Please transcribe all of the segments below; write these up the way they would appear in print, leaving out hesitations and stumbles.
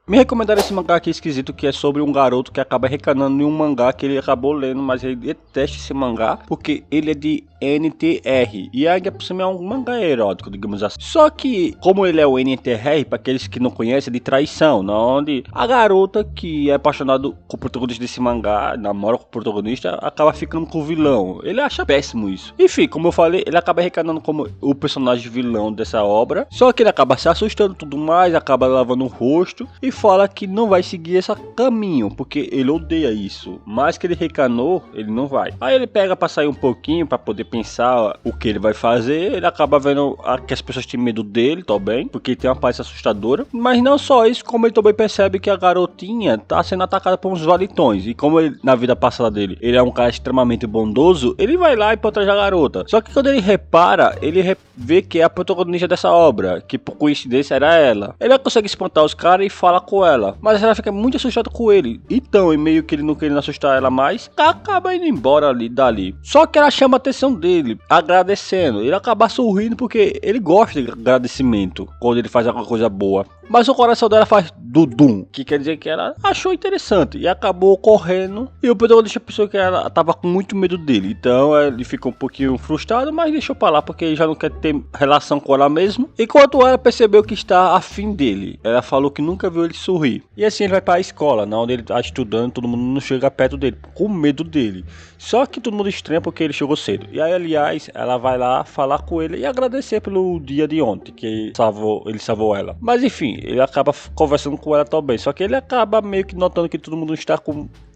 Me recomendaram esse mangá aqui esquisito, que é sobre um garoto que acaba recanando em um mangá que ele acabou lendo, mas ele detesta esse mangá porque ele é de NTR e ainda por cima é um mangá erótico, digamos assim. Só que, como ele é o NTR, para aqueles que não conhecem, é de traição, onde a garota que é apaixonada com o protagonista desse mangá, namora com o protagonista, acaba ficando com o vilão. Ele acha péssimo isso. Enfim, como eu falei, ele acaba recanando como o personagem vilão dessa obra, só que ele acaba se assustando e tudo mais, acaba lavando o rosto e fala que não vai seguir esse caminho, porque ele odeia isso. Mas que ele recanou, ele não vai. Aí ele pega pra sair um pouquinho, pra poder pensar o que ele vai fazer. Ele acaba vendo que as pessoas têm medo dele também, porque ele tem uma aparência assustadora. Mas não só isso, como ele também percebe que a garotinha tá sendo atacada por uns valitões. E como ele, na vida passada dele, ele é um cara extremamente bondoso, ele vai lá e protege a garota. Só que quando ele repara, ele vê que é a protagonista dessa obra, que por coincidência era ela. Ele consegue espantar os caras e fala com ela, mas ela fica muito assustada com ele. Então, e meio que ele não querendo assustar ela mais, acaba indo embora dali. Só que ela chama a atenção dele, agradecendo. Ele acaba sorrindo porque ele gosta de agradecimento quando ele faz alguma coisa boa. Mas o coração dela faz dudum, que quer dizer que ela achou interessante e acabou correndo. E o protagonista pensou que ela tava com muito medo dele. Então ele ficou um pouquinho frustrado, mas deixou pra lá porque ele já não quer ter relação com ela mesmo. Enquanto ela percebeu que está afim dele, ela falou que nunca viu ele sorrir. E assim ele vai pra escola, onde ele tá estudando, todo mundo não chega perto dele, com medo dele. Só que todo mundo estranha porque ele chegou cedo. E aí, aliás, ela vai lá falar com ele e agradecer pelo dia de ontem, que ele salvou ela. Mas enfim, ele acaba conversando com ela também. Só que ele acaba meio que notando que todo mundo está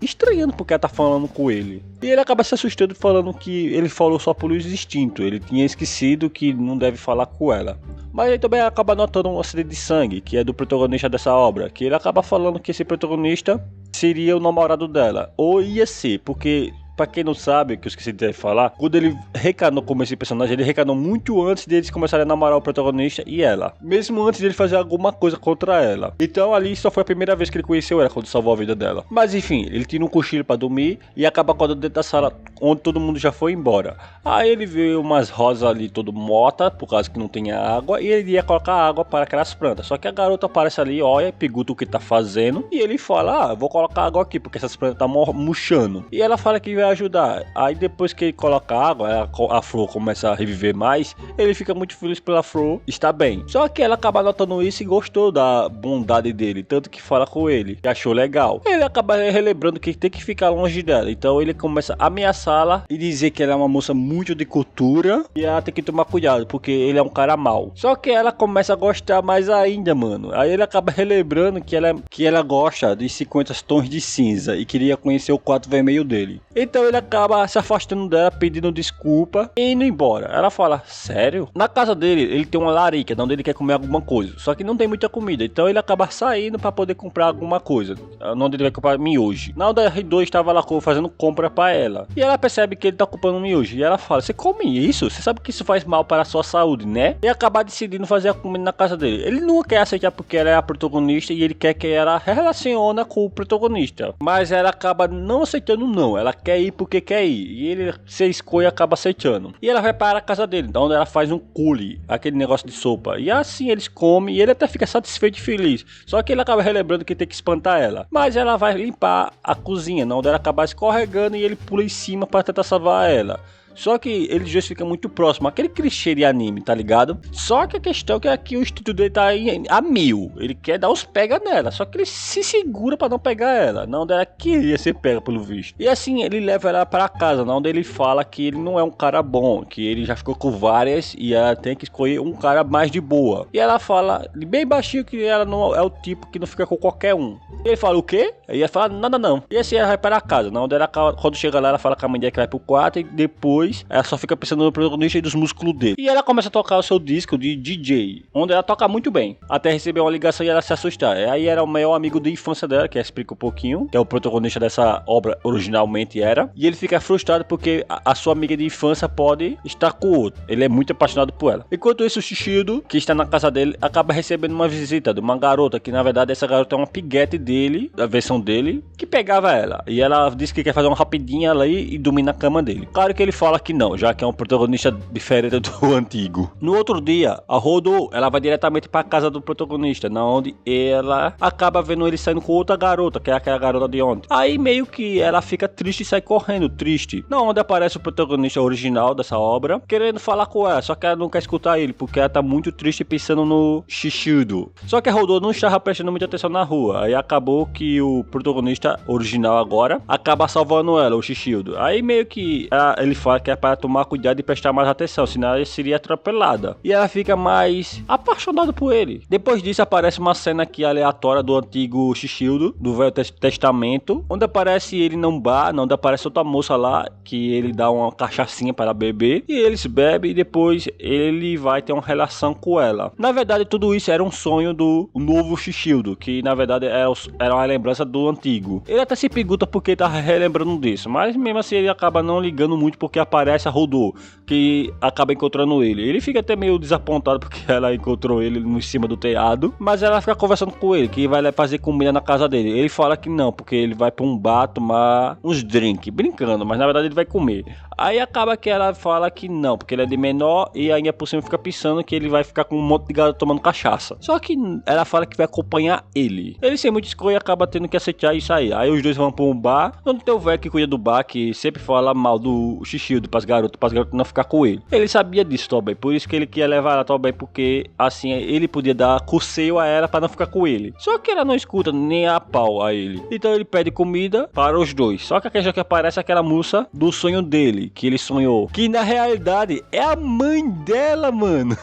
estranhando porque ela tá falando com ele. E ele acaba se assustando falando que ele falou só por instinto. Ele tinha esquecido que não deve falar com ela. Mas ele também acaba notando um acidente de sangue, que é do protagonista dessa obra. Que ele acaba falando que esse protagonista seria o namorado dela. Ou ia ser, porque... Pra quem não sabe, que eu esqueci de falar, quando ele recanou como esse personagem, ele recanou muito antes deles começarem a namorar o protagonista e ela. Mesmo antes dele fazer alguma coisa contra ela. Então ali só foi a primeira vez que ele conheceu ela, quando salvou a vida dela. Mas enfim, ele tira um cochilo pra dormir e acaba acordando dentro da sala onde todo mundo já foi embora. Aí ele vê umas rosas ali todo mortas, por causa que não tinha água, e ele ia colocar água para aquelas plantas. Só que a garota aparece ali, olha, pergunta o que tá fazendo, e ele fala, vou colocar água aqui, porque essas plantas tá murchando. E ela fala que vai ajudar. Aí depois que ele coloca água, a flor começa a reviver mais, ele fica muito feliz pela flor estar bem. Só que ela acaba notando isso e gostou da bondade dele, tanto que fala com ele, que achou legal. Ele acaba relembrando que tem que ficar longe dela, então ele começa a ameaçá-la e dizer que ela é uma moça muito de cultura e ela tem que tomar cuidado, porque ele é um cara mau. Só que ela começa a gostar mais ainda, mano. Aí ele acaba relembrando que ela gosta de 50 tons de cinza e queria conhecer o quarto vermelho dele. Então ele acaba se afastando dela, pedindo desculpa e indo embora. Ela fala, sério? Na casa dele, ele tem uma larica, onde ele quer comer alguma coisa. Só que não tem muita comida, então ele acaba saindo pra poder comprar alguma coisa. Onde ele vai comprar miojo. Na hora R2 estava lá fazendo compra pra ela. E ela percebe que ele tá comprando miojo. E ela fala, você come isso? Você sabe que isso faz mal para a sua saúde, né? E acaba decidindo fazer a comida na casa dele. Ele não quer aceitar porque ela é a protagonista e ele quer que ela relaciona com o protagonista. Mas ela acaba não aceitando não. Ela quer ir porque quer ir. E ele se escolhe e acaba aceitando. E ela vai para a casa dele, onde ela faz um cule, aquele negócio de sopa. E assim eles comem e ele até fica satisfeito e feliz. Só que ele acaba relembrando que tem que espantar ela. Mas ela vai limpar a cozinha, onde ela acaba escorregando e ele pula em cima para tentar salvar ela. Só que eles dois ficam muito próximos, aquele clichê de anime, tá ligado? Só que a questão é que aqui o instinto dele tá a 1000. Ele quer dar os pega nela, só que ele se segura pra não pegar ela, não onde ela queria ser pega pelo visto. E assim ele leva ela pra casa, onde ele fala que ele não é um cara bom, que ele já ficou com várias e ela tem que escolher um cara mais de boa. E ela fala bem baixinho que ela não é o tipo que não fica com qualquer um. E ele fala o quê? E ela fala nada não. E assim ela vai para casa, onde ela, quando chega lá, ela fala com a mãe dela que vai pro quarto e depois ela só fica pensando no protagonista e dos músculos dele. E ela começa a tocar o seu disco de DJ, onde ela toca muito bem, até receber uma ligação e ela se assustar. Aí era o maior amigo de infância dela, que explica um pouquinho, que é o protagonista dessa obra originalmente era. E ele fica frustrado porque a sua amiga de infância pode estar com o outro. Ele é muito apaixonado por ela. Enquanto isso, o Shishido, que está na casa dele, acaba recebendo uma visita de uma garota, que na verdade essa garota é uma piguete dele, da versão dele, que pegava ela. E ela disse que quer fazer uma rapidinha ali e dormir na cama dele. Claro que ele fala fala que não, já que é um protagonista diferente do antigo. No outro dia, a Rodô, ela vai diretamente pra casa do protagonista, na onde ela acaba vendo ele saindo com outra garota, que é aquela garota de ontem. Aí meio que ela fica triste e sai correndo, triste. Na onde aparece o protagonista original dessa obra, querendo falar com ela, só que ela não quer escutar ele, porque ela tá muito triste pensando no Shishido. Só que a Rodô não estava prestando muita atenção na rua, aí acabou que o protagonista original agora acaba salvando ela, o Shishido. Aí meio que ele fala que é para tomar cuidado e prestar mais atenção, senão ela seria atropelada. E ela fica mais apaixonada por ele. Depois disso aparece uma cena aqui aleatória do antigo Shishido, do Velho Testamento, onde aparece ele num bar, onde aparece outra moça lá, que ele dá uma cachaçinha para beber, e eles bebem e depois ele vai ter uma relação com ela. Na verdade tudo isso era um sonho do novo Shishido, que na verdade era uma lembrança do antigo. Ele até se pergunta por que tá relembrando disso, mas mesmo assim ele acaba não ligando muito porque aparece a Rodô, que acaba encontrando ele. Ele fica até meio desapontado porque ela encontrou ele em cima do telhado, mas ela fica conversando com ele, que vai fazer comida na casa dele. Ele fala que não, porque ele vai pra um bar tomar uns drinks, brincando, mas na verdade ele vai comer. Aí acaba que ela fala que não, porque ele é de menor e ainda por cima fica pensando que ele vai ficar com um monte de garoto tomando cachaça. Só que ela fala que vai acompanhar ele. Ele sem muita escolha acaba tendo que aceitar isso aí. Aí os dois vão pra um bar, onde tem o velho que cuida do bar, que sempre fala mal do Shishido pras garotas não ficar com ele. Ele sabia disso também, por isso que ele queria levar ela também, porque assim ele podia dar curseio a ela pra não ficar com ele. Só que ela não escuta nem a pau a ele. Então ele pede comida para os dois. Só que aquela que aparece é aquela moça do sonho dele, que ele sonhou, que na realidade é a mãe dela, mano.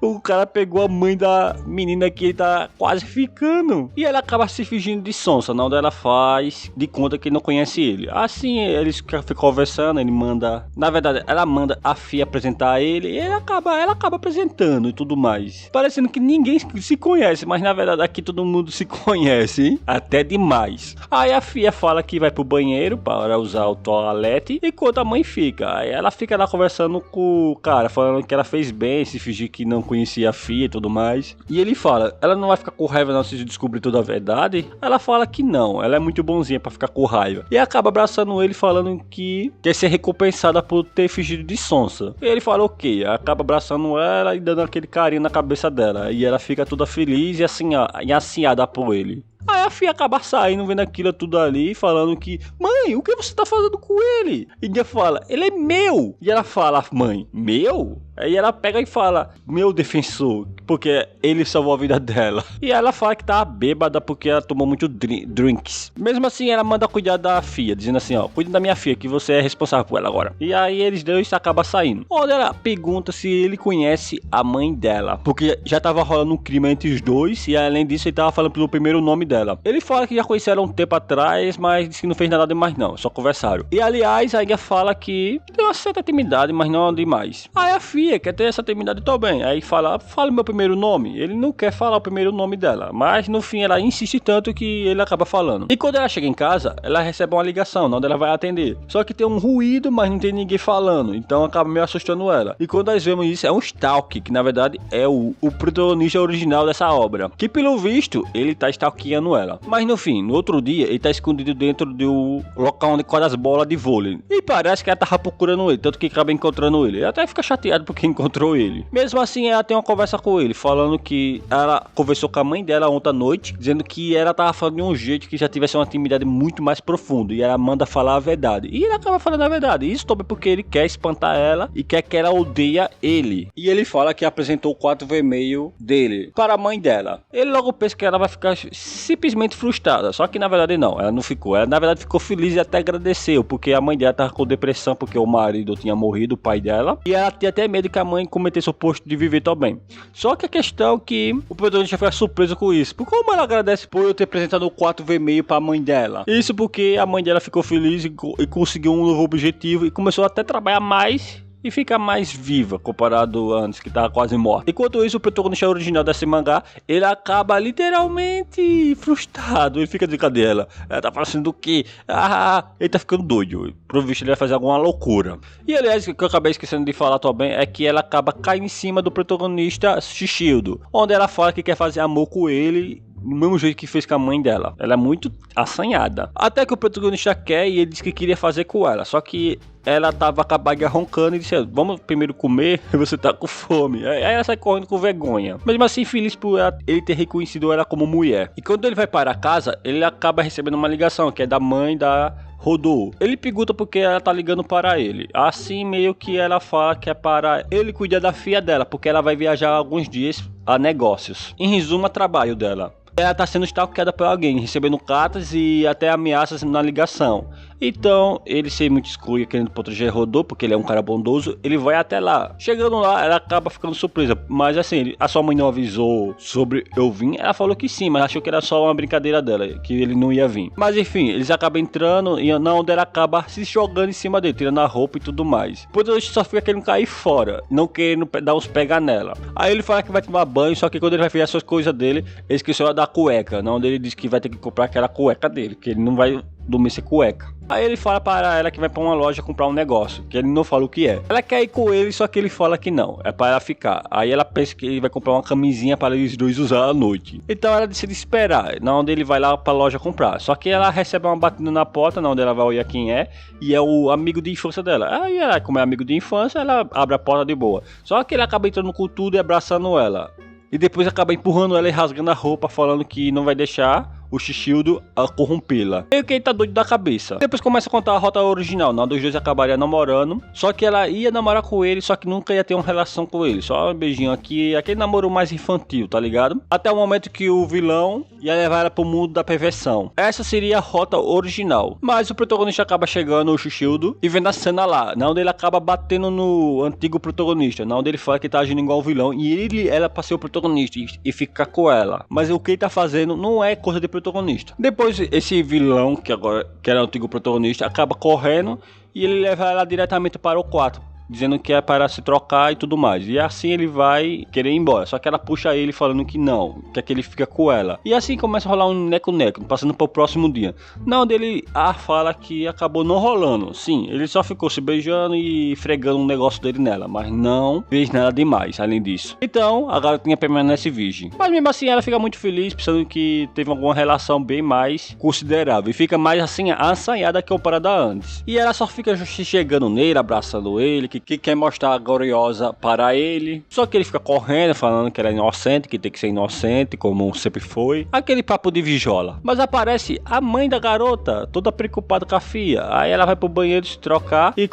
O cara pegou a mãe da menina que ele tá quase ficando, e ela acaba se fingindo de sonsa, não, ela faz de conta que não conhece ele. Assim eles ficam conversando, ele manda, na verdade ela manda a Fia apresentar ele, e ela acaba apresentando e tudo mais, parecendo que ninguém se conhece, mas na verdade aqui todo mundo se conhece, hein? Até demais. Aí a Fia fala que vai pro banheiro para usar o toalete, enquanto a mãe fica. Aí ela fica lá conversando com o cara, falando que ela fez bem, se fingir que não conhecia a Fia e tudo mais. E ele fala, ela não vai ficar com raiva não se descobrir toda a verdade? Ela fala que não, ela é muito bonzinha pra ficar com raiva. E acaba abraçando ele, falando que quer ser recompensada por ter fingido de sonsa. E ele fala ok, acaba abraçando ela e dando aquele carinho na cabeça dela. E ela fica toda feliz e assim, e ansiada por ele. Aí a Fia acaba saindo, vendo aquilo tudo ali, falando que, mãe, o que você tá fazendo com ele? E ela fala, ele é meu. E ela fala, mãe, meu? Aí ela pega e fala, meu defensor, porque ele salvou a vida dela. E ela fala que tá bêbada porque ela tomou muito drinks. Mesmo assim, ela manda cuidar da Fia, dizendo assim, ó, cuida da minha filha, que você é responsável por ela agora. E aí eles dois acabam saindo. Onde ela pergunta se ele conhece a mãe dela, porque já tava rolando um crime entre os dois, e além disso ele tava falando pelo primeiro nome dela. Ele fala que já conheceram um tempo atrás, mas disse que não fez nada demais não, só conversaram. E aliás, a Aya fala que tem uma certa intimidade, mas não demais. Aí a Fia quer ter essa intimidade também, aí fala o meu primeiro nome. Ele não quer falar o primeiro nome dela, mas no fim ela insiste tanto que ele acaba falando. E quando ela chega em casa, ela recebe uma ligação, onde ela vai atender. Só que tem um ruído, mas não tem ninguém falando, então acaba meio assustando ela. E quando nós vemos isso, é um stalk, que na verdade é o protagonista original dessa obra, que pelo visto, ele tá stalkeando ela. Mas no fim, no outro dia, ele tá escondido dentro do local onde corre as bolas de vôlei. E parece que ela tava procurando ele, tanto que acaba encontrando ele. Ela até fica chateado porque encontrou ele. Mesmo assim, ela tem uma conversa com ele, falando que ela conversou com a mãe dela ontem à noite, dizendo que ela tava falando de um jeito que já tivesse uma intimidade muito mais profunda. E ela manda falar a verdade. E ele acaba falando a verdade. Isso também porque ele quer espantar ela e quer que ela odeie ele. E ele fala que apresentou o 4 vermelho dele para a mãe dela. Ele logo pensa que ela vai ficar simplesmente frustrada, só que na verdade não, ela não ficou, ela na verdade ficou feliz e até agradeceu, porque a mãe dela tava com depressão porque o marido tinha morrido, o pai dela, e ela tinha até medo que a mãe cometesse o posto de viver também. Só que a questão é que o protagonista fica surpreso com isso, porque como ela agradece por eu ter apresentado o 4 vermelho para a mãe dela, isso porque a mãe dela ficou feliz e conseguiu um novo objetivo e começou até a trabalhar mais e fica mais viva comparado antes, que tava quase morta. Enquanto isso, o protagonista original desse mangá, ele acaba literalmente frustrado. Ele fica de cadê ela? Ela tá fazendo o quê? Ele tá ficando doido. Provavelmente ele vai fazer alguma loucura. E aliás, o que eu acabei esquecendo de falar também é que ela acaba caindo em cima do protagonista Shishido, onde ela fala que quer fazer amor com ele do mesmo jeito que fez com a mãe dela. Ela é muito assanhada. Até que o protagonista quer e ele disse que queria fazer com ela. Só que ela tava com a barriga roncando e disse: vamos primeiro comer, você tá com fome. Aí ela sai correndo com vergonha. Mesmo assim, feliz por ele ter reconhecido ela como mulher. E quando ele vai para casa, ele acaba recebendo uma ligação, que é da mãe da Rodô. Ele pergunta porque ela tá ligando para ele. Assim, meio que ela fala que é para ele cuidar da filha dela, porque ela vai viajar alguns dias a negócios. Em resumo, a trabalho dela. Ela tá sendo stalkeada por alguém, recebendo cartas e até ameaças na ligação. Então, ele sem muito escolha, querendo proteger Rodô, porque ele é um cara bondoso, ele vai até lá. Chegando lá, ela acaba ficando surpresa. Mas assim, a sua mãe não avisou sobre eu vir. Ela falou que sim, mas achou que era só uma brincadeira dela, que ele não ia vir. Mas enfim, eles acabam entrando e na onde ela acaba se jogando em cima dele, tirando a roupa e tudo mais. Depois ele só fica querendo cair fora, não querendo dar uns pega nela. Aí ele fala que vai tomar banho, só que quando ele vai fazer as suas coisas dele, ele esqueceu da cueca, onde ele diz que vai ter que comprar aquela cueca dele, que ele não vai dormir sem cueca. Aí ele fala para ela que vai para uma loja comprar um negócio, que ele não fala o que é. Ela quer ir com ele, só que ele fala que não, é para ela ficar. Aí ela pensa que ele vai comprar uma camisinha para eles dois usar à noite. Então ela decide esperar, onde ele vai lá para a loja comprar. Só que ela recebe uma batida na porta, onde ela vai olhar quem é, e é o amigo de infância dela. Aí ela, como é amigo de infância, ela abre a porta de boa. Só que ele acaba entrando com tudo e abraçando ela. E depois acaba empurrando ela e rasgando a roupa, falando que não vai deixar o Shishildo a corrompê-la. Meio que ele tá doido da cabeça. Depois começa a contar a rota original, onde os dois acabariam namorando. Só que ela ia namorar com ele, só que nunca ia ter uma relação com ele. Só um beijinho aqui, aquele namoro mais infantil, tá ligado? Até o momento que o vilão ia levar ela pro mundo da perversão. Essa seria a rota original. Mas o protagonista acaba chegando, o Shishildo, e vendo a cena lá, onde ele acaba batendo no antigo protagonista, onde ele fala que tá agindo igual o vilão. E ela pra ser o protagonista e ficar com ela. Mas o que ele tá fazendo não é coisa de protagonista. Depois esse vilão, que era o antigo protagonista, acaba correndo e ele leva ela diretamente para o quarto, dizendo que é para se trocar e tudo mais. E assim ele vai querer ir embora. Só que ela puxa ele falando que não, que é que ele fica com ela. E assim começa a rolar um neco-neco, passando para o próximo dia. Não, dele fala que acabou não rolando. Sim, ele só ficou se beijando e fregando um negócio dele nela, mas não fez nada demais além disso. Então a garotinha permanece virgem. Mas mesmo assim ela fica muito feliz, pensando que teve alguma relação bem mais considerável. E fica mais assim assanhada que o parada antes. E ela só fica chegando nele, abraçando ele, que quer mostrar a gloriosa para ele. Só que ele fica correndo, falando que ela é inocente, que tem que ser inocente, como sempre foi. Aquele papo de vijola. Mas aparece a mãe da garota, toda preocupada com a filha. Aí ela vai pro banheiro se trocar e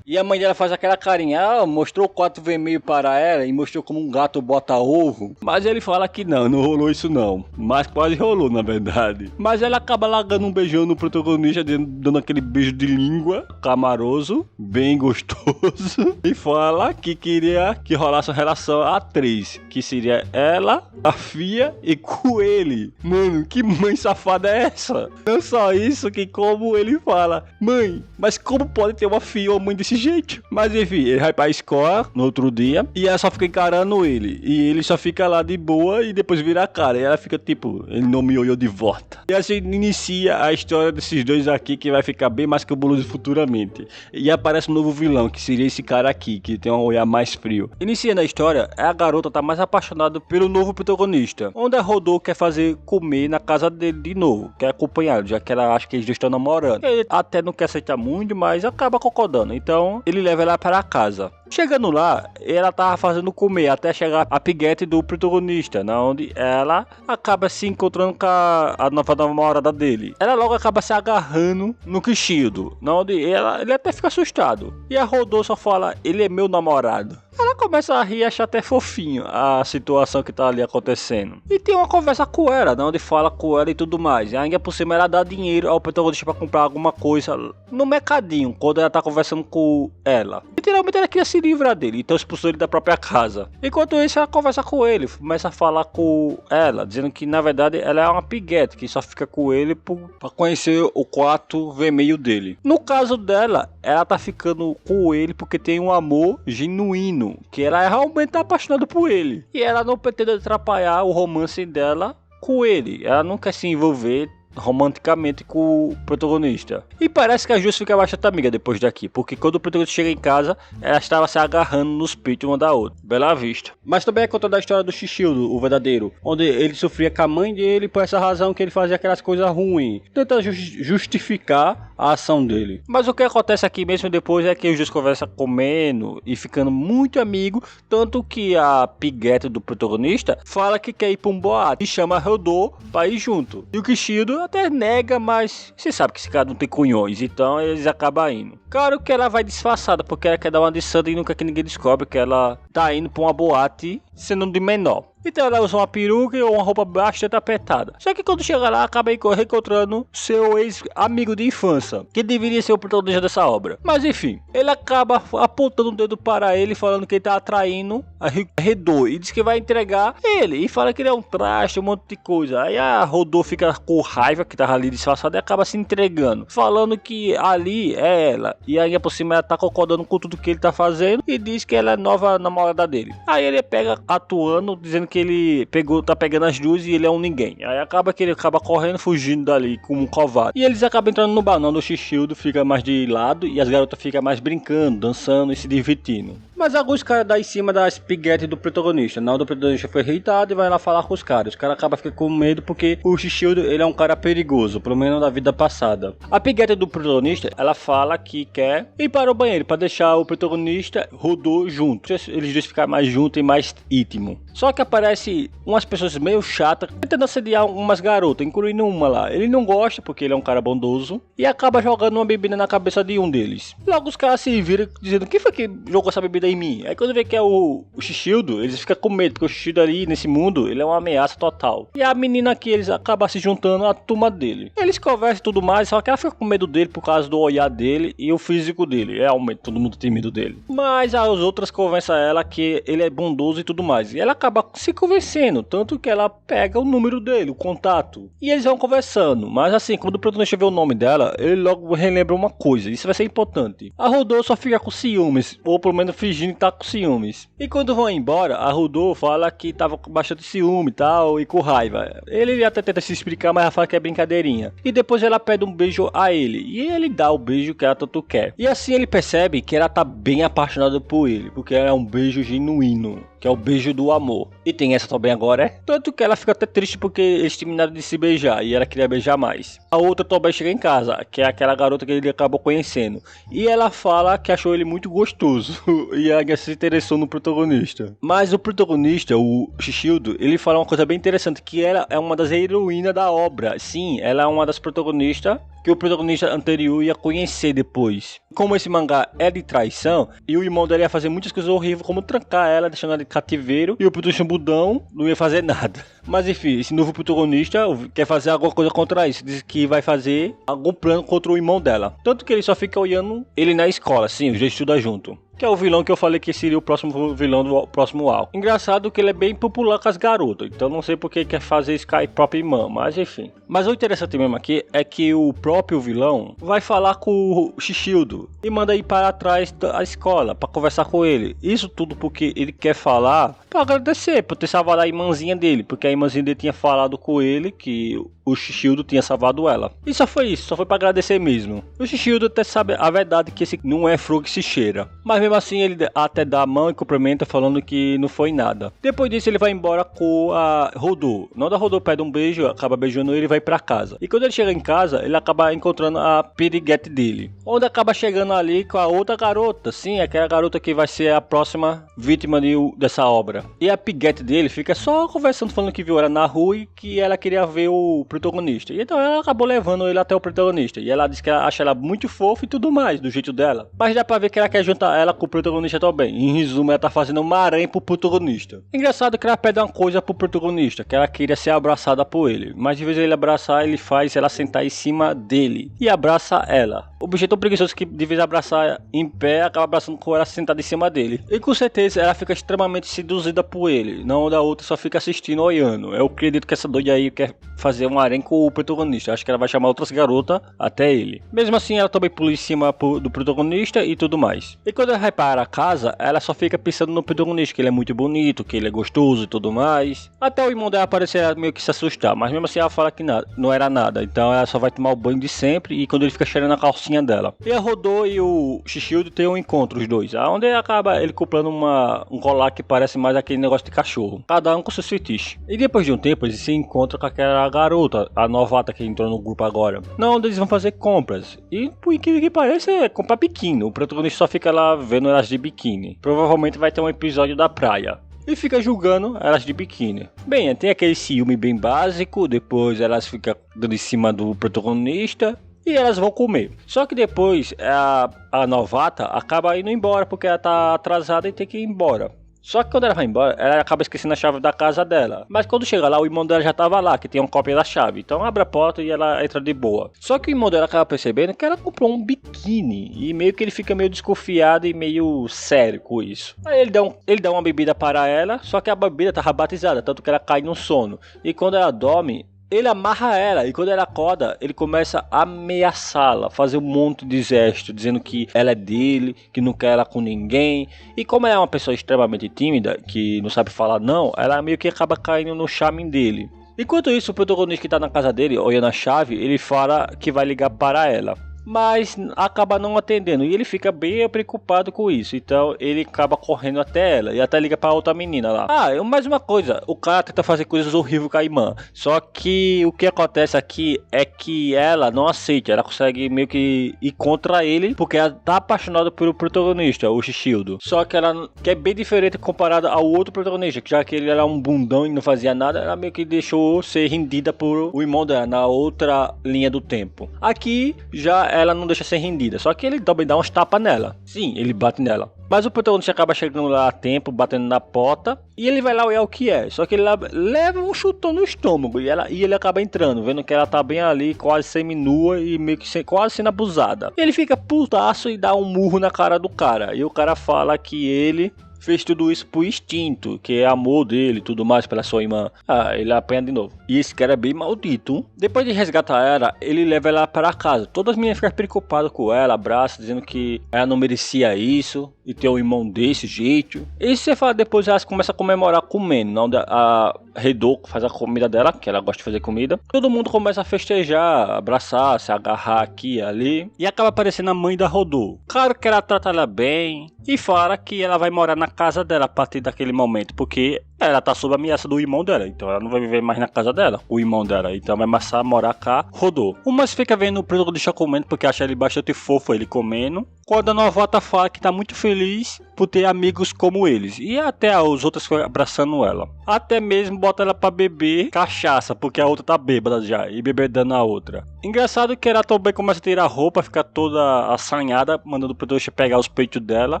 e a mãe dela faz aquela carinha, mostrou o quarto vermelho para ela e mostrou como um gato bota ovo. Mas ele fala que não rolou isso não. Mas quase rolou, na verdade. Mas ela acaba largando um beijão no protagonista, dando aquele beijo de língua, camaroso, bem gostoso. E fala que queria que rolasse uma relação a três, que seria ela, a filha e com ele. Mano, que mãe safada é essa? Não só isso, que como ele fala: mãe, mas como pode ter uma filha ou uma mãe desse jeito? Mas enfim, ele vai pra escola no outro dia e ela só fica encarando ele. E ele só fica lá de boa e depois vira a cara. E ela fica tipo, ele não me olhou de volta. E assim inicia a história desses dois aqui, que vai ficar bem mais cabuloso futuramente. E aparece um novo vilão, que seria esse cara aqui, que tem um olhar mais frio. Iniciando a história, a garota tá mais apaixonada pelo novo protagonista, onde a Rodô quer fazer comer na casa dele de novo, quer acompanhar, já que ela acha que eles dois estão namorando. Ele até não quer aceitar muito, mas acaba concordando. Então ele leva ela para casa. Chegando lá, ela tava fazendo comer até chegar a piguete do protagonista, onde ela acaba se encontrando com a nova namorada dele. Ela logo acaba se agarrando no Kishildo, onde ele até fica assustado. E a Rodô só fala: ele é meu namorado. Ela começa a rir e acha até fofinho a situação que tá ali acontecendo. E tem uma conversa com ela, onde fala com ela e tudo mais. E ainda por cima ela dá dinheiro ao protagonista pra comprar alguma coisa no mercadinho, quando ela tá conversando com ela. Literalmente ela queria se livrar dele, então expulsou ele da própria casa. Enquanto isso ela conversa com ele, começa a falar com ela, dizendo que na verdade ela é uma piguete, que só fica com ele pra conhecer o quarto vermelho dele. No caso dela, ela tá ficando com ele porque tem um amor genuíno, que ela realmente tá apaixonada por ele. E ela não pretende atrapalhar o romance dela com ele. Ela não quer se envolver romanticamente com o protagonista. E parece que as duas ficam bastante amigas depois daqui, porque quando o protagonista chega em casa, ela estava se agarrando nos peitos uma da outra. Bela vista. Mas também é contando a história do Shishildo, o verdadeiro, onde ele sofria com a mãe dele por essa razão que ele fazia aquelas coisas ruins, tentando justificar a ação dele. Mas o que acontece aqui mesmo depois é que os dois conversam comendo e ficando muito amigos, tanto que a piguete do protagonista fala que quer ir para um boate e chama Rodô para ir junto. E o Kishildo até nega, mas você sabe que esse cara não tem cunhões, então eles acabam indo. Claro que ela vai disfarçada, porque ela quer dar uma de santa e nunca que ninguém descobre que ela tá indo para uma boate sendo de menor. Então ela usa uma peruca e uma roupa bastante apertada. Só que quando chega lá, acaba reencontrando seu ex-amigo de infância, que deveria ser o protagonista dessa obra. Mas enfim, ele acaba apontando o dedo para ele, falando que ele tá atraindo a Rodô e diz que vai entregar ele. E fala que ele é um traste, um monte de coisa. Aí a Rodô fica com raiva, que tava ali disfarçada, e acaba se entregando, falando que ali é ela. E aí por cima ela tá concordando com tudo que ele tá fazendo e diz que ela é nova namorada dele. Aí ele pega atuando, dizendo que ele tá pegando as duas e ele é um ninguém. Aí acaba que ele acaba correndo, fugindo dali como um covarde. E eles acabam entrando no bar, onde o Shishildo fica mais de lado e as garotas ficam mais brincando, dançando e se divertindo. Mas alguns caras dão em cima das piguetes do protagonista. Não, do protagonista foi irritado e vai lá falar com os caras. Os caras acabam ficando com medo porque o Shishildo, ele é um cara perigoso, pelo menos da vida passada. A piguete do protagonista, ela fala que quer ir para o banheiro para deixar o protagonista Rodô junto. Eles dois ficarem mais juntos e mais íntimo. Só que aparece umas pessoas meio chatas tentando assediar umas garotas, incluindo uma lá. Ele não gosta porque ele é um cara bondoso e acaba jogando uma bebida na cabeça de um deles. Logo os caras se viram dizendo: quem foi que jogou essa bebida em mim? Aí quando vê que é o Shishildo, eles ficam com medo, porque o Shishildo ali nesse mundo, ele é uma ameaça total. E a menina aqui, eles acabam se juntando à turma dele. Eles conversam e tudo mais, só que ela fica com medo dele por causa do olhar dele e o físico dele. Realmente, todo mundo tem medo dele. Mas as outras convencem ela que ele é bondoso e tudo mais. E ela acaba se convencendo, tanto que ela pega o número dele, o contato. E eles vão conversando, mas assim, quando o protagonista vê o nome dela, ele logo relembra uma coisa, isso vai ser importante. A Rodô só fica com ciúmes, ou pelo menos fingindo que tá com ciúmes. E quando vão embora, a Rodô fala que tava com bastante ciúme e tal, e com raiva. Ele até tenta se explicar, mas ela fala que é brincadeirinha. E depois ela pede um beijo a ele, e ele dá o beijo que ela tanto quer. E assim ele percebe que ela tá bem apaixonada por ele, porque é um beijo genuíno, que é o beijo do amor. E tem essa também agora, é? Tanto que ela fica até triste porque eles terminaram de se beijar e ela queria beijar mais. A outra também chega em casa, que é aquela garota que ele acabou conhecendo. E ela fala que achou ele muito gostoso e ainda se interessou no protagonista. Mas o protagonista, o Shishildo, ele fala uma coisa bem interessante, que ela é uma das heroínas da obra. Sim, ela é uma das protagonistas que o protagonista anterior ia conhecer depois. Como esse mangá é de traição, e o irmão dela ia fazer muitas coisas horríveis, como trancar ela, deixando ela de cativeiro, e o protagonista budão não ia fazer nada. Mas enfim, esse novo protagonista quer fazer alguma coisa contra isso, diz que vai fazer algum plano contra o irmão dela. Tanto que ele só fica olhando ele na escola, sim, os dois estudam junto. Que é o vilão que eu falei que seria o próximo vilão do próximo arco. Engraçado que ele é bem popular com as garotas, então não sei porque quer fazer isso com a própria irmã, mas enfim. Mas o interessante mesmo aqui é que o próprio vilão vai falar com o Shishildo e manda ir para trás da escola para conversar com ele. Isso tudo porque ele quer falar para agradecer por ter salvado a irmãzinha dele, porque a irmãzinha dele tinha falado com ele que o Shishildo tinha salvado ela. E só foi isso, só foi para agradecer mesmo. O Shishildo até sabe a verdade que esse não é fogo que se cheira, mas mesmo assim ele até dá a mão e cumprimenta falando que não foi nada. Depois disso ele vai embora com a Rodô. Não da Rodô pede um beijo, acaba beijando ele e vai para casa. E quando ele chega em casa, ele acaba encontrando a piriguete dele, onde acaba chegando ali com a outra garota. Sim, aquela garota que vai ser a próxima vítima dessa obra. E a piriguete dele fica só conversando, falando que viu ela na rua e que ela queria ver o protagonista. E então ela acabou levando ele até o protagonista. E ela diz que ela acha ela muito fofa e tudo mais, do jeito dela. Mas dá pra ver que ela quer juntar ela com o protagonista também. Em resumo, ela tá fazendo uma aranha pro protagonista. Engraçado que ela pede uma coisa pro protagonista, que ela queria ser abraçada por ele. Mas de vez em ele abraçar, ele faz ela sentar em cima dele e abraça ela. O bicho é tão preguiçoso que de vez abraçar em pé, acaba abraçando com ela sentada em cima dele. E com certeza ela fica extremamente seduzida por ele. Não da outra, só fica assistindo, olhando. Eu acredito que essa doida aí quer fazer um harém com o protagonista. Acho que ela vai chamar outras garotas até ele. Mesmo assim, ela também pula em cima do protagonista e tudo mais. E quando ela vai para a casa, ela só fica pensando no protagonista, que ele é muito bonito, que ele é gostoso e tudo mais. Até o irmão dela aparecer meio que se assustar. Mas mesmo assim ela fala que nada, não era nada. Então ela só vai tomar o banho de sempre e quando ele fica cheirando a calcinha dela. E a Rodô e o Shishildo tem um encontro, os dois. Onde acaba ele comprando um colar que parece mais aquele negócio de cachorro. Cada um com seus fetiches. E depois de um tempo eles se encontram com aquela garota, a novata que entrou no grupo agora. Não, onde eles vão fazer compras. E por incrível que pareça é comprar biquíni. O protagonista só fica lá vendo elas de biquíni. Provavelmente vai ter um episódio da praia. E fica julgando elas de biquíni. Bem, tem aquele ciúme bem básico. Depois elas ficam dando em cima do protagonista. E elas vão comer. Só que depois a novata acaba indo embora porque ela tá atrasada e tem que ir embora. Só que quando ela vai embora, ela acaba esquecendo a chave da casa dela. Mas quando chega lá, o irmão dela já tava lá, que tem uma cópia da chave. Então abre a porta e ela entra de boa. Só que o irmão dela acaba percebendo que ela comprou um biquíni. E meio que ele fica meio desconfiado e meio sério com isso. Aí ele dá uma bebida para ela, só que a bebida tava batizada, tanto que ela cai no sono. E quando ela dorme, ele amarra ela e quando ela acorda, ele começa a ameaçá-la, fazer um monte de gesto, dizendo que ela é dele, que não quer ela com ninguém. E como ela é uma pessoa extremamente tímida, que não sabe falar não, ela meio que acaba caindo no charme dele. Enquanto isso, o protagonista que está na casa dele, olhando a chave, ele fala que vai ligar para ela. Mas acaba não atendendo e ele fica bem preocupado com isso. Então ele acaba correndo até ela e até liga para outra menina lá. Mais uma coisa, o cara tenta fazer coisas horríveis com a irmã. Só que o que acontece aqui é que ela não aceita. Ela consegue meio que ir contra ele porque ela tá apaixonada pelo protagonista, o Shishildo. Só que ela que é bem diferente comparada ao outro protagonista, que já que ele era um bundão e não fazia nada, ela meio que deixou ser rendida por o irmão dela na outra linha do tempo. Aqui já ela não deixa ser rendida, só que ele também dá uns tapas nela. Sim, ele bate nela. Mas o protagonista acaba chegando lá a tempo, batendo na porta, e ele vai lá olhar o que é. Só que ele leva um chutão no estômago, e ele acaba entrando, vendo que ela tá bem ali, quase seminua e meio que quase sendo abusada. E ele fica putaço e dá um murro na cara do cara. E o cara fala que ele fez tudo isso por instinto, que é amor dele e tudo mais pela sua irmã. Ele apanha de novo. E esse cara é bem maldito. Depois de resgatar ela, ele leva ela para casa. Todas as meninas ficam preocupadas com ela, abraçam, dizendo que ela não merecia isso e ter um irmão desse jeito. E você fala, depois elas começam a comemorar comendo. Não, a Redouco faz a comida dela, que ela gosta de fazer comida. Todo mundo começa a festejar, abraçar, se agarrar aqui e ali. E acaba aparecendo a mãe da Rodô. Claro que ela trata ela bem e fala que ela vai morar na casa dela a partir daquele momento, porque ela tá sob a ameaça do irmão dela, então ela não vai viver mais na casa dela, o irmão dela, então vai passar a morar cá, Rodô. O Mas fica vendo o protagonista comendo, porque acha ele bastante fofo, ele comendo. Quando a novata fala que tá muito feliz por ter amigos como eles, e até os outros ficam abraçando ela. Até mesmo bota ela pra beber cachaça, porque a outra tá bêbada já, e bebedando a outra. Engraçado que ela também começa a tirar a roupa, fica toda assanhada, mandando o protagonista pegar os peitos dela.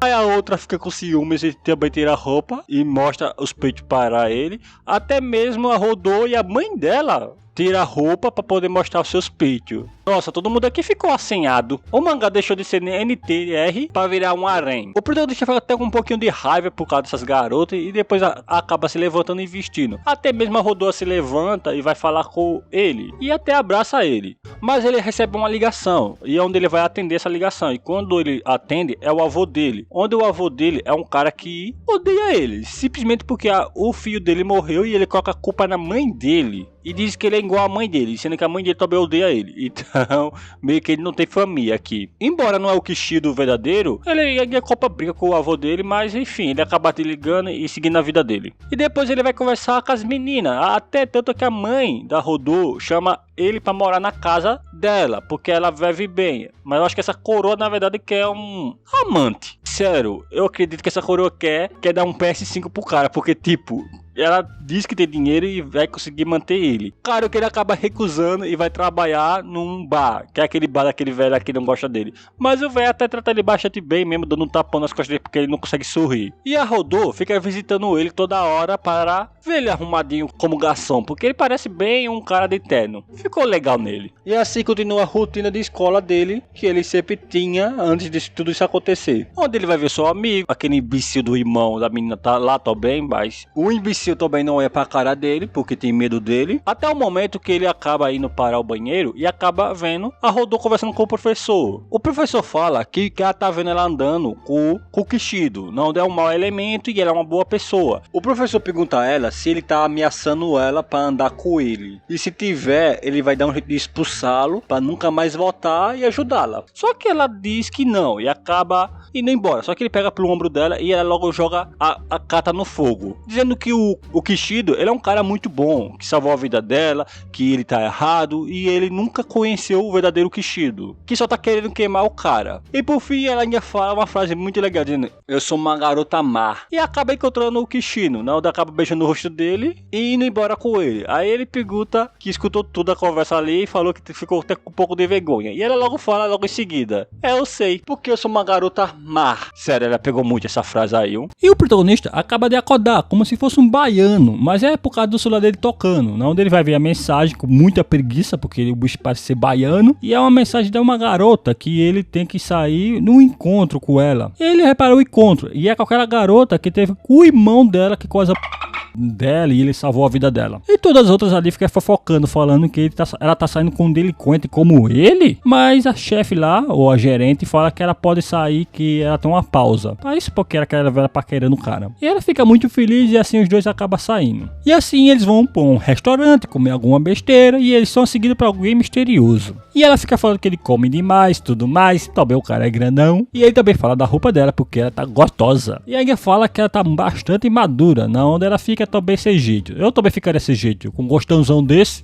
Aí a outra fica com ciúmes e também tira a roupa e mostra os peitos para ele. Até mesmo a Rodô e a mãe dela tira a roupa para poder mostrar os seus peitos. Nossa, todo mundo aqui ficou assanhado. O mangá deixou de ser NTR para virar um harém. O protagonista fica até com um pouquinho de raiva por causa dessas garotas e depois acaba se levantando e vestindo. Até mesmo a Rodô se levanta e vai falar com ele e até abraça ele. Mas ele recebe uma ligação e é onde ele vai atender essa ligação. E quando ele atende é o avô dele. Onde o avô dele é um cara que odeia ele, simplesmente porque o filho dele morreu e ele coloca a culpa na mãe dele. E diz que ele é igual à mãe dele, sendo que a mãe dele também odeia ele. Então, meio que ele não tem família aqui. Embora não é o Kishido verdadeiro, ele copa briga com o avô dele, mas enfim, ele acaba te ligando e seguindo a vida dele. E depois ele vai conversar com as meninas, até tanto que a mãe da Rodô chama ele pra morar na casa dela, porque ela vive bem. Mas eu acho que essa coroa, na verdade, quer um amante. Sério, eu acredito que essa coroa quer dar um PS5 pro cara, porque tipo, ela diz que tem dinheiro e vai conseguir manter ele. Claro que ele acaba recusando e vai trabalhar num bar, que é aquele bar daquele velho que não gosta dele. Mas o velho até trata ele bastante bem mesmo, dando um tapão nas costas dele porque ele não consegue sorrir. E a Rodô fica visitando ele toda hora para ver ele arrumadinho como garçom, porque ele parece bem um cara de terno. Ficou legal nele. E assim continua a rotina de escola dele, que ele sempre tinha antes de tudo isso acontecer. Onde ele vai ver seu amigo, aquele imbecil do irmão da menina tá lá também, mas o imbecil também não é pra cara dele, porque tem medo dele. Até o momento que ele acaba indo para o banheiro e acaba vendo a Rodô conversando com o professor. O professor fala que ela tá vendo ela andando com o Kishido, não é um mau elemento e ela é uma boa pessoa. O professor pergunta a ela se ele tá ameaçando ela para andar com ele. E se tiver, ele vai dar um jeito de expulsá-lo para nunca mais voltar e ajudá-la. Só que ela diz que não e acaba indo embora. Só que ele pega pelo ombro dela e ela logo joga a Kata no fogo, dizendo que o Kishido, ele é um cara muito bom, que salvou a vida dela, que ele tá errado e ele nunca conheceu o verdadeiro Kishido, que só tá querendo queimar o cara. E por fim ela ainda fala uma frase muito legal, dizendo: eu sou uma garota má. E acaba encontrando o Kishido, né? Acaba beijando o rosto dele e indo embora com ele. Aí ele pergunta que escutou toda a conversa ali e falou que ficou até com um pouco de vergonha. E ela logo fala, logo em seguida: eu sei, porque eu sou uma garota má. Sério, ela pegou muito essa frase aí. E o protagonista acaba de acordar como se fosse um baiano, mas é por causa do celular dele tocando, né? Onde ele vai ver a mensagem com muita preguiça, porque o bicho parece ser baiano, e é uma mensagem de uma garota que ele tem que sair num encontro com ela. Ele reparou o encontro, e é com aquela garota que teve o irmão dela que coisa dela e ele salvou a vida dela. E todas as outras ali ficam fofocando, falando que ela tá saindo com um delinquente como ele, mas a chefe lá, ou a gerente, fala que ela pode sair, que ela tem uma pausa. Para isso porque ela quer ver ela paquerando o cara. E ela fica muito feliz e assim os dois acabam saindo. E assim eles vão para um restaurante, comer alguma besteira e eles são seguidos por alguém misterioso. E ela fica falando que ele come demais, tudo mais, também o cara é grandão. E ele também fala da roupa dela, porque ela tá gostosa. E ainda fala que ela tá bastante madura, na onde ela fica também desse jeito. Eu também ficaria desse jeito, com um gostãozão desse.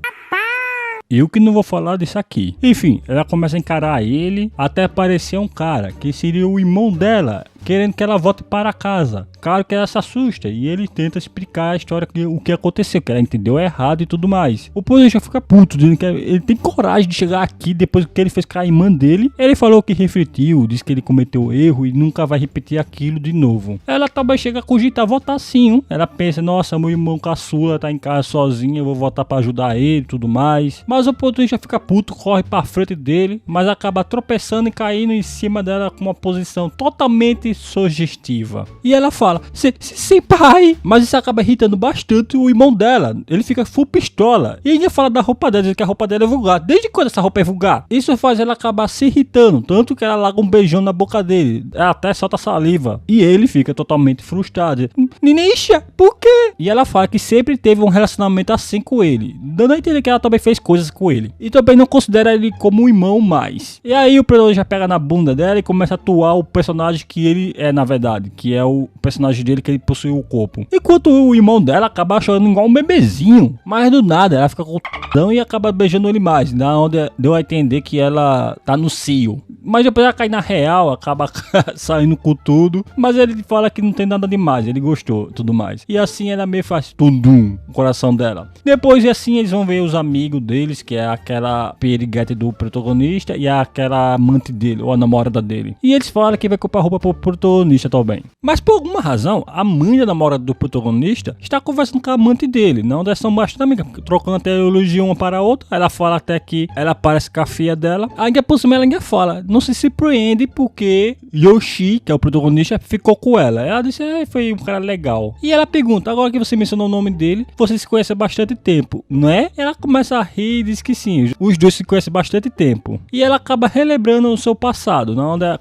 Eu que não vou falar disso aqui. Enfim, ela começa a encarar ele, até aparecer um cara, que seria o irmão dela, querendo que ela volte para casa. Claro que ela se assusta e ele tenta explicar a história, o que aconteceu, que ela entendeu errado e tudo mais. O protagonista fica puto, dizendo que ele tem coragem de chegar aqui depois que ele fez com a irmã dele. Ele falou que refletiu, disse que ele cometeu erro e nunca vai repetir aquilo de novo. Ela também chega a cogitar votar sim. Ela pensa, nossa, meu irmão caçula tá em casa sozinho, eu vou voltar para ajudar ele e tudo mais. Mas o protagonista fica puto, corre para frente dele, mas acaba tropeçando e caindo em cima dela com uma posição totalmente sugestiva. E ela fala, sim pai, mas isso acaba irritando bastante o irmão dela. Ele fica full pistola e ainda fala da roupa dela, dizendo que a roupa dela é vulgar. Desde quando essa roupa é vulgar? Isso faz ela acabar se irritando, tanto que ela larga um beijão na boca dele, ela até solta saliva e ele fica totalmente frustrado. Ninisha, por quê? E ela fala que sempre teve um relacionamento assim com ele, dando a entender que ela também fez coisas com ele e também não considera ele como um irmão mais. E aí o predador já pega na bunda dela e começa a atuar o personagem que ele é, na verdade, que é o personagem dele, que ele possui o corpo. Enquanto o irmão dela acaba chorando igual um bebezinho, mas do nada ela fica com o t***ão e acaba beijando ele mais, da onde deu a entender que ela tá no cio. Mas depois ela cai na real, acaba saindo com tudo, mas ele fala que não tem nada demais, ele gostou, tudo mais. E assim ela meio faz tundum o coração dela. Depois assim eles vão ver os amigos deles, que é aquela periguete do protagonista e aquela amante dele, ou a namorada dele. E eles falam que vai comprar roupa pro protagonista também. Mas por alguma razão, a mãe da namorada do protagonista está conversando com a amante dele, não elas são bastante amigas, trocando até elogio uma para a outra. Ela fala até que ela parece com a filha dela. Ainda por cima ela ainda fala, não se surpreende porque Yoshi, que é o protagonista, ficou com ela. Ela disse, foi um cara legal. E ela pergunta, agora que você mencionou o nome dele, você se conhece há bastante tempo, não é? Ela começa a rir e diz que sim, os dois se conhecem há bastante tempo. E ela acaba relembrando o seu passado,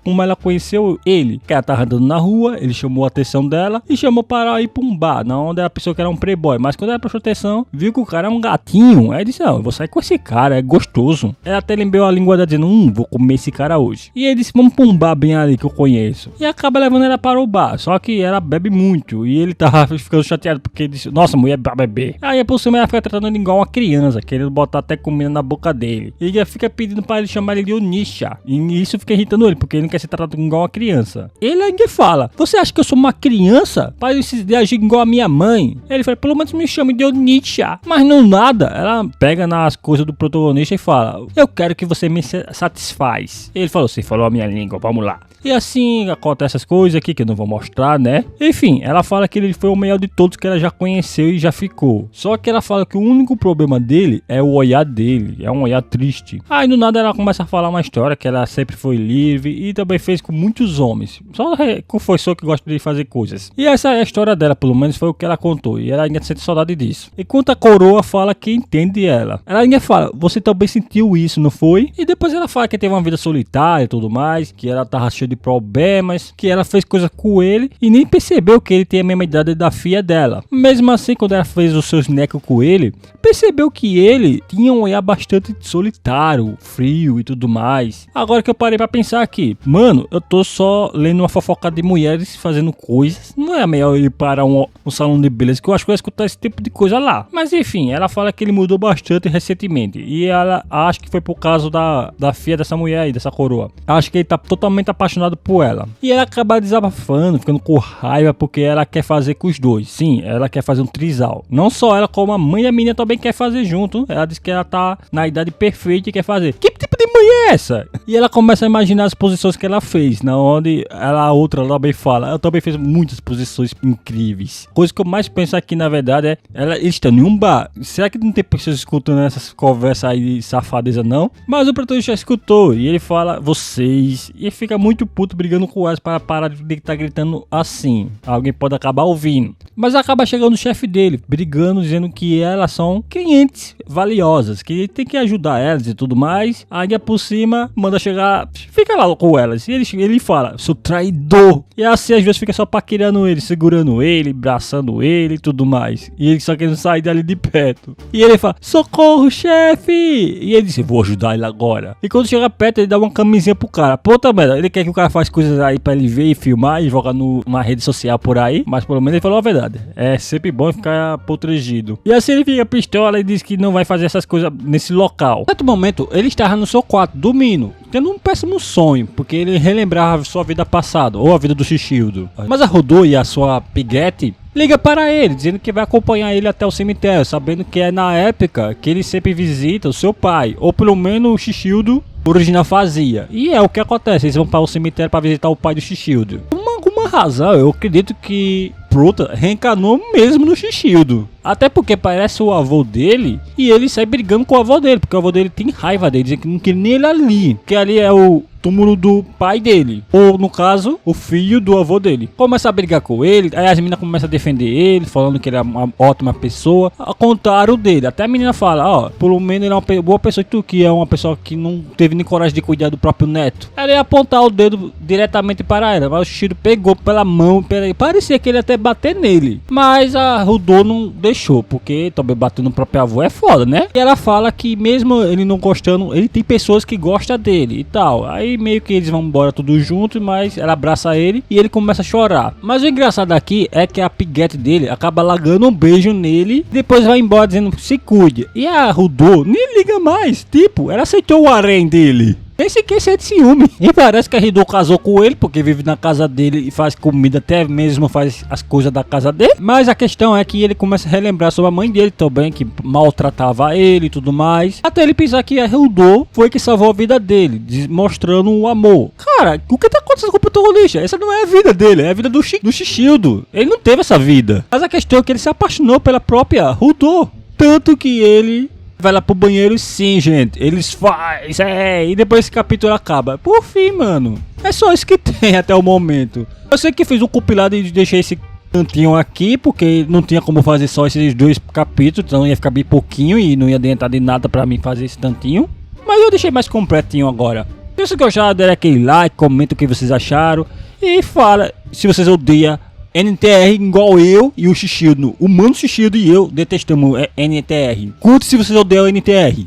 como ela conheceu ele, que ela tava andando na rua, ele chamou a atenção dela e chamou para ir para um bar, onde ela pensou que era um playboy, mas quando ela prestou atenção, viu que o cara é um gatinho. Aí disse, não, eu vou sair com esse cara, é gostoso. Ela até lembrou a língua dela dizendo, vou comer esse cara hoje. hoje. E ele disse, vamos pra um bar bem ali que eu conheço. E acaba levando ela para o bar, só que ela bebe muito. E ele tava ficando chateado porque ele disse, nossa, mulher pra beber. Aí por cima ela fica tratando ele igual uma criança, querendo botar até comida na boca dele. E ele fica pedindo pra ele chamar ele de Onisha. E isso fica irritando ele, porque ele não quer ser tratado igual uma criança. Ele ainda fala, você acha que eu sou uma criança? Para ele agir igual a minha mãe? Ele fala, pelo menos me chame de Onisha. Mas não nada, ela pega nas coisas do protagonista e fala, eu quero que você me satisfaz. Ele falou, você falou a minha língua, vamos lá. E assim acontece essas coisas aqui que eu não vou mostrar, né? Enfim, ela fala que ele foi o melhor de todos que ela já conheceu e já ficou. Só que ela fala que o único problema dele é o olhar dele, é um olhar triste. Aí do nada ela começa a falar uma história que ela sempre foi livre e também fez com muitos homens. Só confessou que gosta de fazer coisas. E essa é a história dela, pelo menos foi o que ela contou. E ela ainda sente saudade disso. Enquanto a coroa fala que entende ela. Ela ainda fala, você também sentiu isso, não foi? E depois ela fala que teve uma vida solitária e tudo mais, que ela tava cheia de problemas, que ela fez coisa com ele e nem percebeu que ele tem a mesma idade da filha dela. Mesmo assim, quando ela fez os seus necos com ele, percebeu que ele tinha um olhar bastante solitário, frio e tudo mais. Agora que eu parei pra pensar aqui, mano, eu tô só lendo uma fofoca de mulheres fazendo coisas. Não é melhor ir para um salão de beleza, que eu acho que eu ia escutar esse tipo de coisa lá. Mas enfim, ela fala que ele mudou bastante recentemente. E ela acha que foi por causa da filha dessa mulher aí, dessa coroa. Acho que ele tá totalmente apaixonado por ela. E ela acaba desabafando, ficando com raiva porque ela quer fazer com os dois. Sim, ela quer fazer um trisal. Não só ela, como a mãe da menina também quer fazer junto. Ela diz que ela tá na idade perfeita e quer fazer. Que tipo de mãe é essa? E ela começa a imaginar as posições que ela fez, na onde a outra também fala. Ela também fez muitas posições incríveis. Coisa que eu mais penso aqui, na verdade, é eles estão em um bar. Será que não tem pessoas escutando essas conversas aí de safadeza, não? Mas o protagonista já escutou e ele fala, vocês. E fica muito puto brigando com elas para parar de estar gritando assim. Alguém pode acabar ouvindo. Mas acaba chegando o chefe dele, brigando, dizendo que elas são clientes valiosas, que ele tem que ajudar elas e tudo mais. Aí por cima, manda chegar, fica lá com elas. E ele fala, sou traidor. E assim às vezes fica só paquerando ele, segurando ele, abraçando ele e tudo mais. E ele só querendo sair dali de perto. E ele fala, socorro, chefe! E ele diz, vou ajudar ele agora. E quando chega perto, ele dá uma camisinha pro cara. Puta merda, ele quer que o cara faça coisas aí pra ele ver e filmar e jogar numa rede social por aí. Mas pelo menos ele falou a verdade. É sempre bom ficar protegido. E assim ele fica pistola e diz que não vai fazer essas coisas nesse local. Em certo momento, ele estava no seu quarto, dormindo, tendo um péssimo sonho, porque ele relembrava sua vida passada, ou a vida do Shishildo. Mas a Rodô e a sua Piguete liga para ele, dizendo que vai acompanhar ele até o cemitério, sabendo que é na época que ele sempre visita o seu pai, ou pelo menos o Shishildo original fazia. E é o que acontece, eles vão para o cemitério para visitar o pai do Shishildo. Por alguma razão, eu acredito que Prota reencarnou mesmo no Shishildo. Até porque parece o avô dele e ele sai brigando com o avô dele, porque o avô dele tem raiva dele, dizendo que não quer nem ele ali, que ali é o túmulo do pai dele, ou no caso, o filho do avô dele. Começa a brigar com ele, aí as meninas começam a defender ele, falando que ele é uma ótima pessoa, ao contrário dele. Até a menina fala, ó, pelo menos ele é uma boa pessoa, tu que é uma pessoa que não teve nem coragem de cuidar do próprio neto. Ela ia apontar o dedo diretamente para ela, mas o Shishildo pegou pela mão, parecia que ele ia até bater nele, mas a Rodô não deixou, porque também bater no próprio avô é foda, né? E ela fala que mesmo ele não gostando, ele tem pessoas que gostam dele e tal. Aí meio que eles vão embora tudo junto, mas ela abraça ele e ele começa a chorar. Mas o engraçado aqui é que a Piguete dele acaba largando um beijo nele, depois vai embora dizendo se cuide. E a Rodô nem liga mais, tipo, ela aceitou o harém dele. Nem sequer sente ciúme. E parece que a Ridô casou com ele, porque vive na casa dele e faz comida, até mesmo faz as coisas da casa dele. Mas a questão é que ele começa a relembrar sobre a mãe dele também, que maltratava ele e tudo mais. Até ele pensar que a Ridô foi que salvou a vida dele, mostrando o amor. Cara, o que tá acontecendo com o protagonista? Essa não é a vida dele, é a vida do Shishildo. Ele não teve essa vida. Mas a questão é que ele se apaixonou pela própria Ridô. Tanto que ele vai lá pro banheiro, sim, gente. Eles fazem, e depois esse capítulo acaba. Por fim, mano, é só isso que tem até o momento. Eu sei que fiz um compilado e deixei esse tantinho aqui, porque não tinha como fazer só esses 2 capítulos, então ia ficar bem pouquinho e não ia adiantar de nada pra mim fazer esse tantinho. Mas eu deixei mais completinho agora. Se vocês gostaram, dê aquele like, comenta o que vocês acharam e fala se vocês odeiam NTR igual eu e o Shishildo. O Mano Shishildo e eu detestamos NTR. Curte se vocês odeiam NTR.